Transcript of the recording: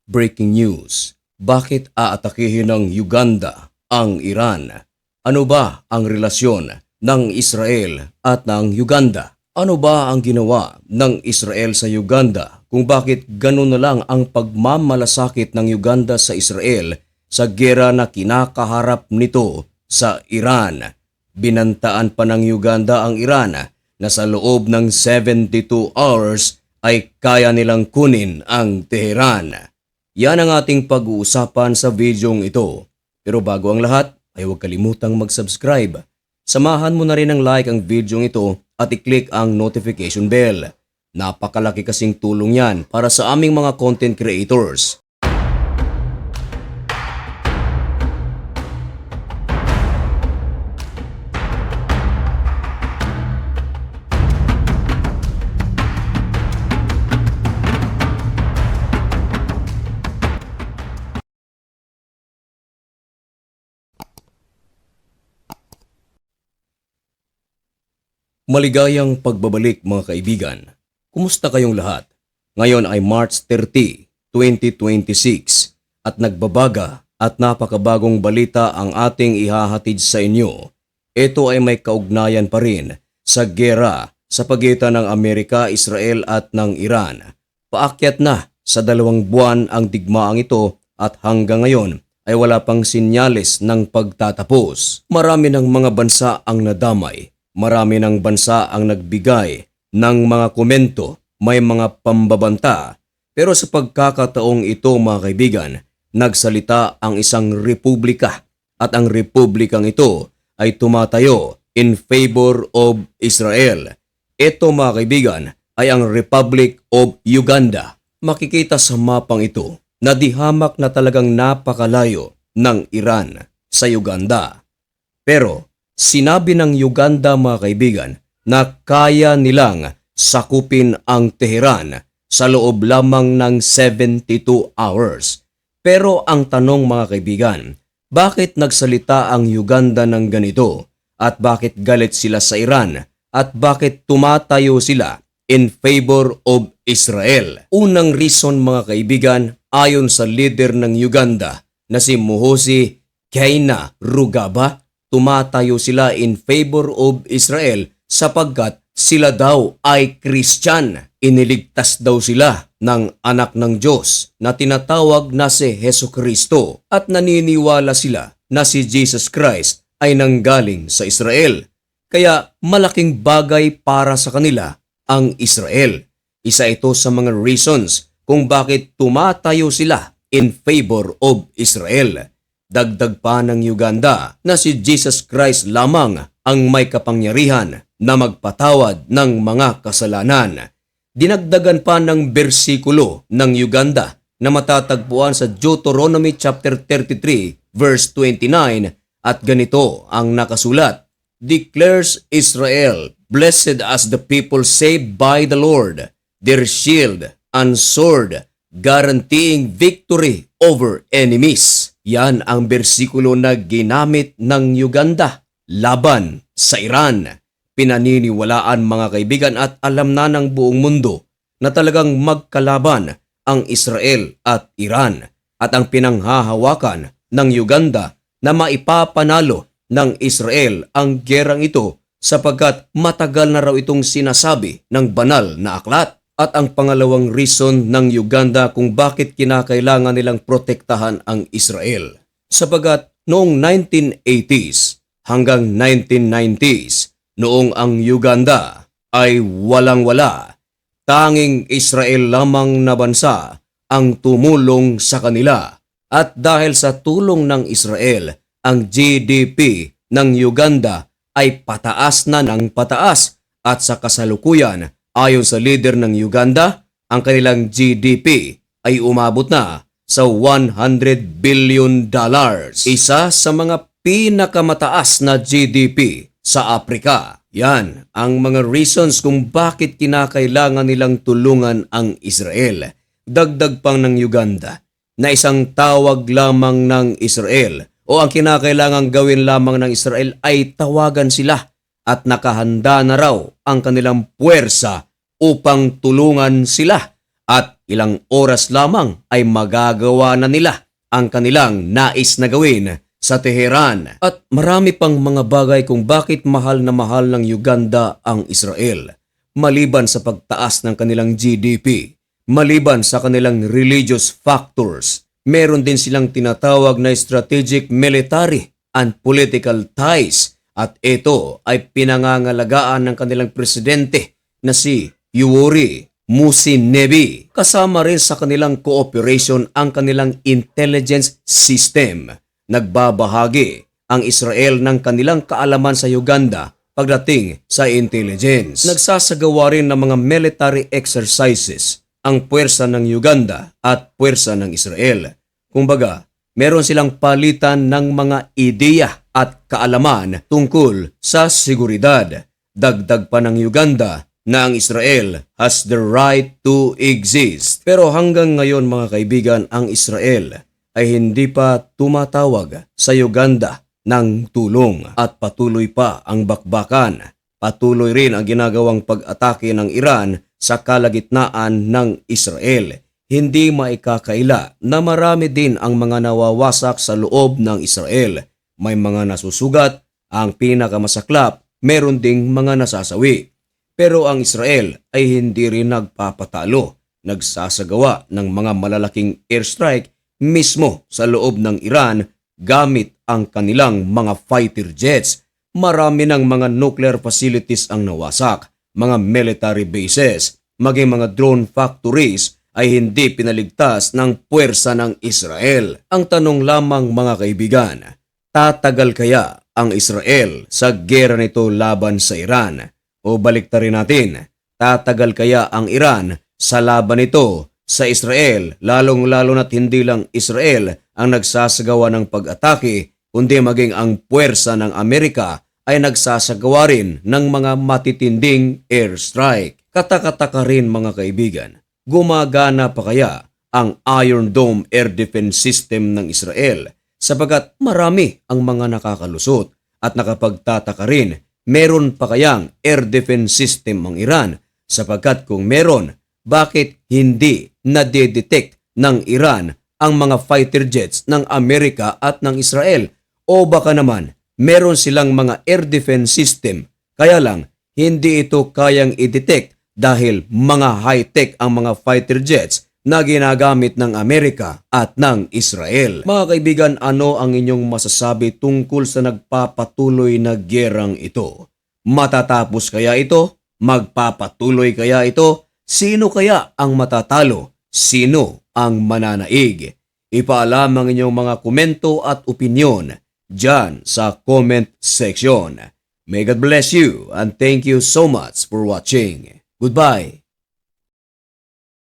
Breaking news. Bakit aatakihin ng Uganda ang Iran? Ano ba ang relasyon ng Israel at ng Uganda? Ano ba ang ginawa ng Israel sa Uganda kung bakit ganun na lang ang pagmamalasakit ng Uganda sa Israel sa giyera na kinakaharap nito sa Iran? Binantaan pa ng Uganda ang Iran na sa loob ng 72 hours ay kaya nilang kunin ang Tehran. Yan ang ating pag-uusapan sa videong ito. Pero bago ang lahat, ay huwag kalimutang mag-subscribe. Samahan mo na rin ng like ang videong ito at i-click ang notification bell. Napakalaki kasing tulong yan para sa aming mga content creators. Maligayang pagbabalik mga kaibigan. Kumusta kayong lahat? Ngayon ay March 30, 2026 at nagbabaga at napakabagong balita ang ating ihahatid sa inyo. Ito ay may kaugnayan pa rin sa giyera sa pagitan ng Amerika, Israel at ng Iran. Paakyat na sa 2 buwan ang digmaang ito at hanggang ngayon ay wala pang sinyales ng pagtatapos. Marami ng mga bansa ang nadamay. Marami ng bansa ang nagbigay ng mga komento, may mga pambabanta. Pero sa pagkakataong ito mga kaibigan, nagsalita ang isang republika at ang republikang ito ay tumatayo in favor of Israel. Ito mga kaibigan ay ang Republic of Uganda. Makikita sa mapang ito na dihamak na talagang napakalayo ng Iran sa Uganda. Pero sinabi ng Uganda mga kaibigan na kaya nilang sakupin ang Tehran sa loob lamang ng 72 hours. Pero ang tanong mga kaibigan, bakit nagsalita ang Uganda ng ganito? At bakit galit sila sa Iran? At bakit tumatayo sila in favor of Israel? Unang reason mga kaibigan, ayon sa leader ng Uganda na si Muhoozi Kainerugaba, tumatayo sila in favor of Israel sapagkat sila daw ay Christian. Iniligtas daw sila ng anak ng Diyos na tinatawag na si Hesukristo at naniniwala sila na si Jesus Christ ay nanggaling sa Israel. Kaya malaking bagay para sa kanila ang Israel. Isa ito sa mga reasons kung bakit tumatayo sila in favor of Israel. Dagdag pa ng Uganda na si Jesus Christ lamang ang may kapangyarihan na magpatawad ng mga kasalanan. Dinagdagan pa ng bersikulo ng Uganda na matatagpuan sa Deuteronomy chapter 33 verse 29 at ganito ang nakasulat. Declares Israel, blessed as the people saved by the Lord, their shield and sword, guaranteeing victory over enemies. Yan ang bersikulo na ginamit ng Uganda laban sa Iran. Pinaniniwalaan mga kaibigan at alam na ng buong mundo na talagang magkalaban ang Israel at Iran at ang pinanghahawakan ng Uganda na maipapanalo ng Israel ang gerang ito sapagkat matagal na raw itong sinasabi ng banal na aklat. At ang pangalawang reason ng Uganda kung bakit kinakailangan nilang protektahan ang Israel. Sapagat noong 1980s hanggang 1990s, noong ang Uganda ay walang-wala, tanging Israel lamang na bansa ang tumulong sa kanila. At dahil sa tulong ng Israel, ang GDP ng Uganda ay pataas na ng pataas at sa kasalukuyan, ayon sa leader ng Uganda, ang kanilang GDP ay umabot na sa $100 billion. Isa sa mga pinakamataas na GDP sa Afrika. Yan ang mga reasons kung bakit kinakailangan nilang tulungan ang Israel. Dagdag pang ng Uganda na isang tawag lamang ng Israel o ang kinakailangang gawin lamang ng Israel ay tawagan sila at nakahanda na raw ang kanilang puwersa upang tulungan sila at ilang oras lamang ay magagawa na nila ang kanilang nais na gawin sa Teheran. At marami pang mga bagay kung bakit mahal na mahal ng Uganda ang Israel. Maliban sa pagtaas ng kanilang GDP, maliban sa kanilang religious factors, meron din silang tinatawag na strategic military and political ties at ito ay pinangangalagaan ng kanilang presidente na si Yoweri Museveni. Kasama rin sa kanilang cooperation ang kanilang intelligence system. Nagbabahagi ang Israel ng kanilang kaalaman sa Uganda pagdating sa intelligence. Nagsasagawa rin ng mga military exercises ang puwersa ng Uganda at puwersa ng Israel. Kumbaga, meron silang palitan ng mga ideya at kaalaman tungkol sa seguridad. Dagdag pa ng Uganda na ang Israel has the right to exist. Pero hanggang ngayon mga kaibigan, ang Israel ay hindi pa tumatawag sa Uganda ng tulong at patuloy pa ang bakbakan. Patuloy rin ang ginagawang pag-atake ng Iran sa kalagitnaan ng Israel. Hindi maikakaila na marami din ang mga nawawasak sa loob ng Israel. May mga nasusugat, ang pinakamasaklap, meron ding mga nasasawi. Pero ang Israel ay hindi rin nagpapatalo. Nagsasagawa ng mga malalaking airstrike mismo sa loob ng Iran gamit ang kanilang mga fighter jets. Marami ng mga nuclear facilities ang nawasak, mga military bases, maging mga drone factories ay hindi pinaligtas ng puwersa ng Israel. Ang tanong lamang mga kaibigan, tatagal kaya ang Israel sa gera nito laban sa Iran? O baliktarin natin, tatagal kaya ang Iran sa laban nito sa Israel, lalong-lalo na't hindi lang Israel ang nagsasagawa ng pag-atake, kundi maging ang puwersa ng Amerika ay nagsasagawa rin ng mga matitinding airstrike. Katakataka rin mga kaibigan, gumagana pa kaya ang Iron Dome air defense system ng Israel sapagkat marami ang mga nakakalusot at nakapagtataka rin, meron pa kayang air defense system ang Iran sapagkat kung meron, bakit hindi nadedetect ng Iran ang mga fighter jets ng Amerika at ng Israel? O baka naman, meron silang mga air defense system, kaya lang hindi ito kayang i-detect dahil mga high-tech ang mga fighter jets na ginagamit ng Amerika at ng Israel. Mga kaibigan, ano ang inyong masasabi tungkol sa nagpapatuloy na gerang ito? Matatapos kaya ito? Magpapatuloy kaya ito? Sino kaya ang matatalo? Sino ang mananaig? Ipaalam ang inyong mga komento at opinyon dyan sa comment section. May God bless you and thank you so much for watching. Goodbye.